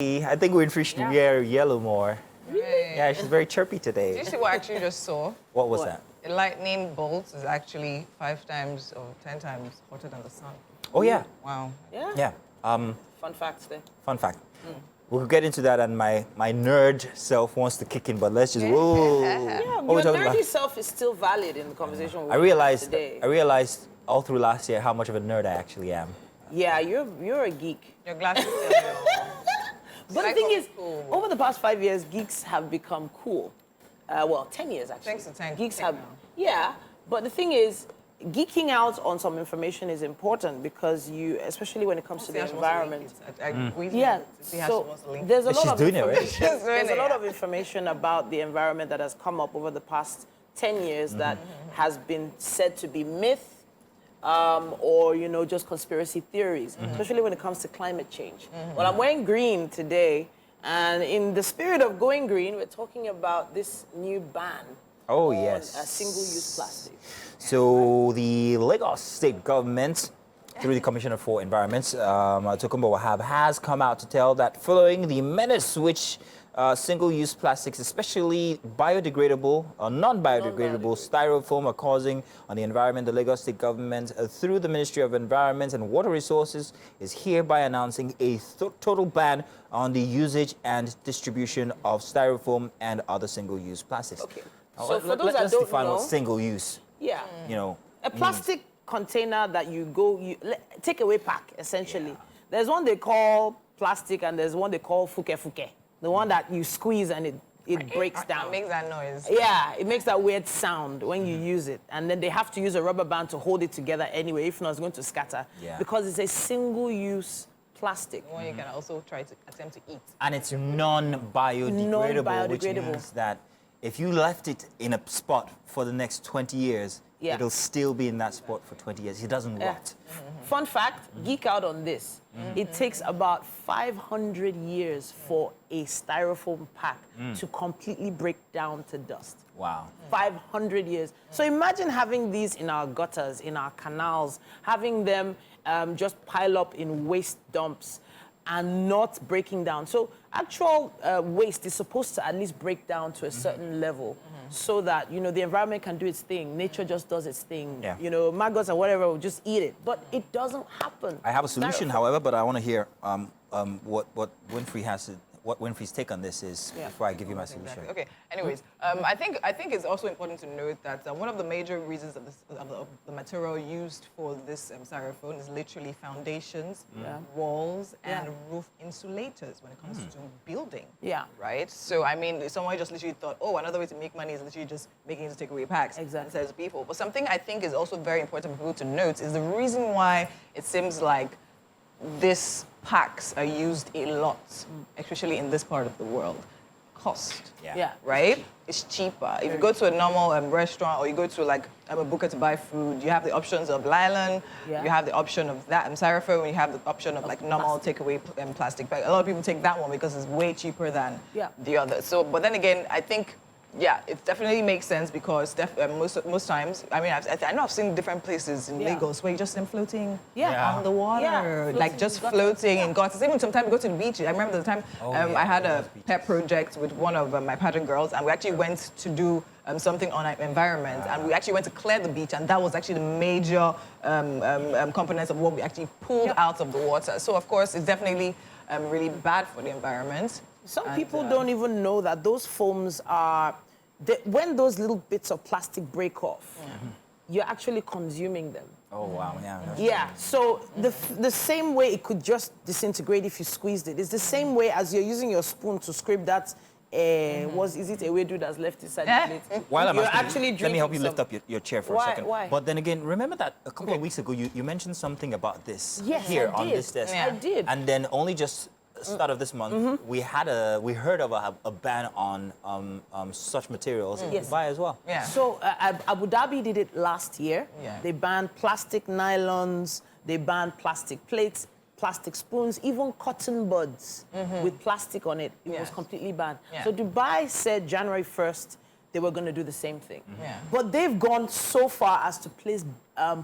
I think Winfrey should wear yellow more. Really? Yeah, she's very chirpy today. Did you see what I actually just saw? What was that? A lightning bolt is actually 5 times or 10 times hotter than the sun. Oh, yeah. Wow. Yeah. Yeah. Fun facts there. Fun fact. We'll get into that, and my nerd self wants to kick in, but let's just, whoa. Yeah, What your we talking nerdy about? self is still valid in the conversation I we're having realized today. all through last year how much of a nerd I actually am. Yeah, you're a geek. Your glasses. But Like the thing what is, was cool? over the past 5 years, geeks have become cool. Well, 10 years actually. Thanks to 10 Geeks now. have, yeah. But the thing is, geeking out on some information is important because you, especially when it comes to the environment. Yeah, so there's a She's lot of doing it, right? information. There's a lot Yeah. of information about the environment that has come up over the past 10 years that has been said to be myth, or just conspiracy theories, especially when it comes to climate change. Well, I'm wearing green today, and in the spirit of going green, we're talking about this new ban Oh, on yes. single-use plastic. So the Lagos state government, through the Commissioner for Environment, Tokunbo Wahab, has come out to tell that following the menace which single-use plastics, especially biodegradable or non-biodegradable styrofoam, are causing on the environment, the Lagos state government, through the Ministry of Environment and Water Resources, is hereby announcing a total ban on the usage and distribution of styrofoam and other single-use plastics. Okay. Now, So for those that let's don't define know, what single-use, yeah. A plastic container that take-away pack, essentially. There's one they call plastic and there's one they call fuke. The one that you squeeze and it breaks down. It makes that noise. Yeah, it makes that weird sound when you use it. And then they have to use a rubber band to hold it together anyway, if not it's going to scatter. Yeah. Because it's a single-use plastic. One you can also try to attempt to eat. and it's non-biodegradable, which Non-biodegradable. means that if you left it in a spot for the next 20 years, Yeah. it'll still be in that spot for 20 years. It doesn't Yeah. rot. Fun fact, geek out on this. It takes about 500 years for a styrofoam pack to completely break down to dust. Wow. 500 years. So imagine having these in our gutters, in our canals, having them just pile up in waste dumps and not breaking down. So actual waste is supposed to at least break down to a certain level so that, the environment can do its thing. Nature just does its thing. Yeah. Maggots or whatever will just eat it. But it doesn't happen. I have a solution, Styrofoam- however, but I want to hear what Winfrey what Winfrey's take on this is before I give you my solution. Okay. Anyways, I think it's also important to note that one of the major reasons of the material used for this styrofoam is literally foundations, walls, and roof insulators when it comes to building. Yeah. Right. So I mean, someone just literally thought, oh, another way to make money is literally just making it to take away packs. Exactly. Says people. But something I think is also very important for people to note is the reason why it seems like these packs are used a lot, especially in this part of the world. Cost. Yeah. Right? It's cheaper. If you go to a normal restaurant or you go to a booker to buy food, you have the options of nylon, you have the option of that styrofoam, you have the option of normal takeaway plastic bag. A lot of people take that one because it's way cheaper than the other. So, but then again, I think, it definitely makes sense because most times, I mean, I know I've seen different places in Lagos where you just see them floating on the water, just floating in gutters. Even sometimes we go to the beach. I remember the time I had a pet project with one of my pageant girls, and we actually went to do something on our environment, and we actually went to clear the beach, and that was actually the major components of what we actually pulled out of the water. So, of course, it's definitely really bad for the environment. Some people don't even know that those foams are, when those little bits of plastic break off, you're actually consuming them. Oh, wow. Yeah, so the same way it could just disintegrate if you squeezed it, it's the same way as you're using your spoon to scrape that, is it a weirdo that's left inside the plate? While I'm You're actually let me help you drinking lift up your chair for a second. Why? But then again, remember that a couple of weeks ago, you mentioned something about this Yes, on this desk. I did. And then only just start of this month, we heard of a ban on such materials in Dubai as well. Yeah. So Abu Dhabi did it last year. Yeah. They banned plastic nylons, they banned plastic plates, plastic spoons, even cotton buds with plastic on it. It was completely banned. Yeah. So Dubai said January 1st, they were going to do the same thing. Yeah. But they've gone so far as to place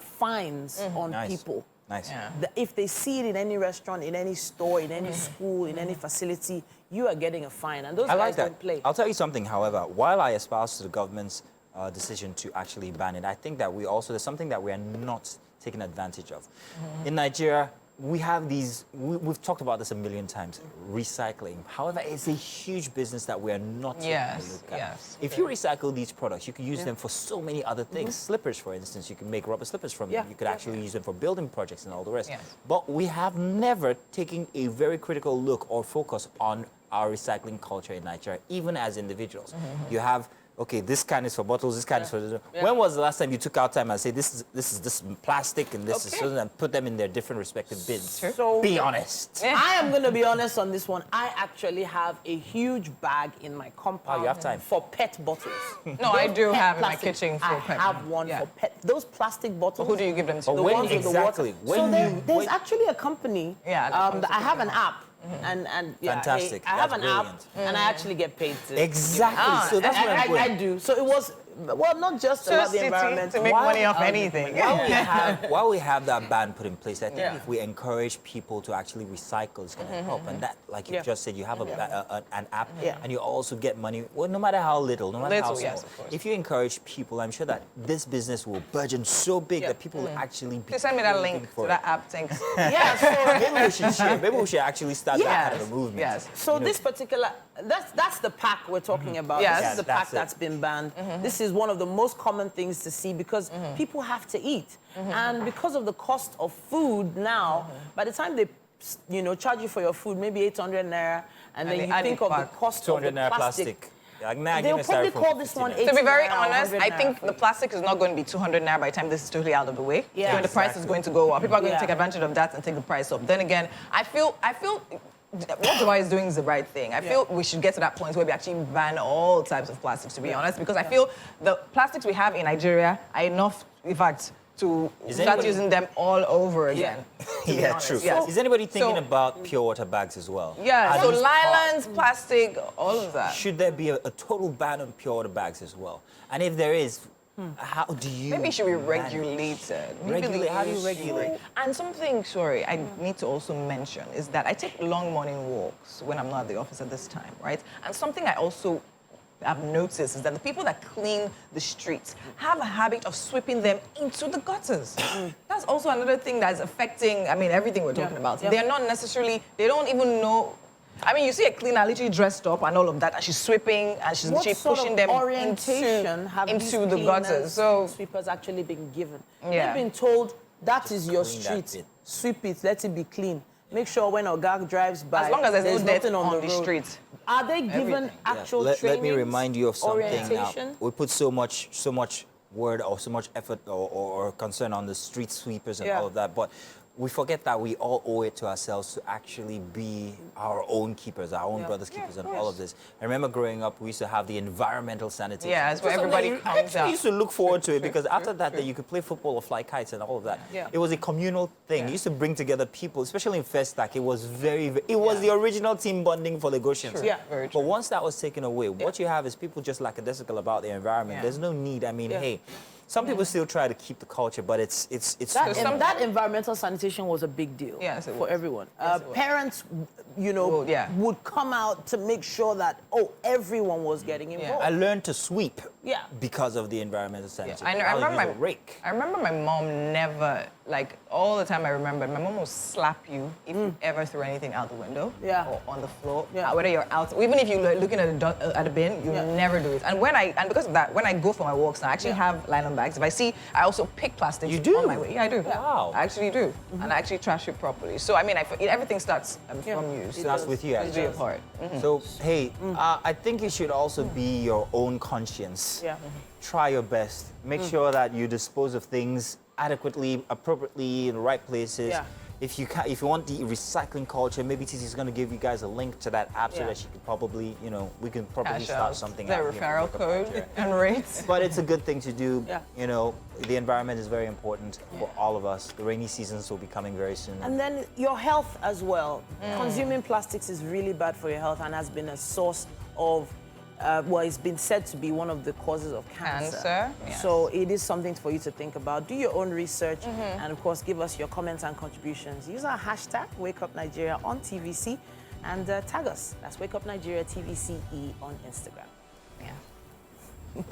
fines on Nice. people Nice. Yeah. If they see it in any restaurant, in any store, in any school, in any facility, you are getting a fine. And those I guys like that. don't play. I'll tell you something, however, while I espouse to the government's decision to actually ban it, I think that there's something that we are not taking advantage of. In Nigeria, we have we've talked about this a million times, recycling. However, it's a huge business that we are not taking a look at. Yes. If you recycle these products, you can use them for so many other things. Slippers, for instance, you can make rubber slippers from them. You could actually use them for building projects and all the rest. Yes. But we have never taken a very critical look or focus on our recycling culture in Nigeria, even as individuals. You have, okay, this kind is for bottles, this kind is for... When was the last time you took out time and say, this is plastic and this is so, and put them in their different respective bins? Sure. So Be honest. I am going to be honest on this one. I actually have a huge bag in my compound you have time. for pet bottles. No, I do Pet have in my plastic. kitchen for pet. I have one for pet. Those plastic bottles. Who do you give them to? But The when ones with the exactly? water. When So there's actually a company. Yeah, that I have an app. And yeah, Fantastic. I have That's an app, brilliant. and I actually get paid to. Exactly. So that's what I'm I going. do. So it was, well, not just about the environment. to make money off anything. While we have that ban put in place, I think if we encourage people to actually recycle, it's going to help. And that, like you just said, you have an app, and you also get money, well, no matter how little, no matter how small. Yes, of course. If you encourage people, I'm sure that this business will burgeon so big that people will actually be. Just send me that craving link for to it. that app, thanks. Yeah, so Maybe we should share. Maybe we should actually start that kind of a movement. Yes. So this particular, that's the pack we're talking about. Yes. This is the That's pack it. that's been banned. This is one of the most common things to see because people have to eat. And because of the cost of food now, by the time they charge you for your food, maybe 800 naira, and then they you add think the of the pack. cost of the 200 naira plastic. Like, nah, give They'll me probably Styrofoam call for this 50 one naira. 80 To be very naira, honest, 100 I naira think for the you. plastic is not going to be 200 naira by the time this is totally out of the way. Yeah. So the price is going to go up. People are going to Yeah. take advantage of that and take the price up. Then again, I feel what Dubai is doing is the right thing. I feel we should get to that point where we actually ban all types of plastics, to be honest, because I feel the plastics we have in Nigeria are enough, in fact, to start using them all over again. to be honest. True. Yes. Is anybody thinking So- about pure water bags as well? Yeah, Are so these nylons, plastic, all of that. Should there be a total ban on pure water bags as well? And if there is, how do you... Maybe it should be manage? regulated. Maybe Regulate? How do you use- regulate? And something, sorry, I need to also mention is that I take long morning walks when I'm not at the office at this time, right? And something I also have noticed is that the people that clean the streets have a habit of sweeping them into the gutters. That's also another thing that's affecting, I mean, everything we're talking about. Yeah. They're not necessarily, they don't even know. I mean, you see a cleaner literally dressed up and all of that, and she's sweeping and she's What literally sort pushing of them orientation have these into the gutters. cleaners So and sweepers actually been given? Yeah. They've been told that is your clean that street. bit. Sweep it, let it be clean. Make sure when Ogag drives by, as long as there's no dirt nothing on the road. street. Are they given Everything. actual let training? me remind you of something now. Orientation? We put so much word or so much effort or concern on the street sweepers and all of that, but we forget that we all owe it to ourselves to actually be our own keepers, our own brothers keepers, and all of this. I remember growing up, we used to have the environmental sanitation. Yeah, it's where So something everybody I comes actually out. used to look forward to it because after that, you could play football or fly kites and all of that. Yeah. It was a communal thing. It used to bring together people, especially in Festac. It was it was the original team bonding for Lagosians. Yeah. Very But true. once that was taken away, what you have is people just lackadaisical about the environment. Yeah. There's no need. I mean, hey, some people still try to keep the culture, but it's That environmental sanitation was a big deal Yes, it for was. everyone. Yes, it was. Parents, Well, yeah. would come out to make sure that, everyone was getting involved. I learned to sweep Yeah. because of the environmental sanitation. I I'll remember use a rake. I remember my mom never, like all the time I remember, my mom will slap you if you ever threw anything out the window Yeah. or on the floor. Yeah. Whether you're out, even if you're looking at a bin, you never do it. And because of that, when I go for my walks now, I actually have nylon bags. If I see, I also pick plastics You do? on my way. Yeah, I do. Wow. I actually do. And I actually trash it properly. So, I mean, everything starts from you. So Starts with you, Just do your actually. part. So, hey, I think it should also be your own conscience. Yeah. Try your best. Make sure that you dispose of things adequately, appropriately, in the right places. Yeah. If you want the recycling culture, maybe Titi is going to give you guys a link to that app so Yeah. that she could probably, we can probably Cash start out something the out here for referral Worker code Culture. and rates. But it's a good thing to do. Yeah. The environment is very important for all of us. The rainy seasons will be coming very soon. And then your health as well. Consuming plastics is really bad for your health and has been a source of it's been said to be one of the causes of cancer. Yes. So it is something for you to think about. Do your own research, and of course, give us your comments and contributions. Use our hashtag #WakeUpNigeria on TVC, and tag us. That's WakeUpNigeria TVCE on Instagram. Yeah.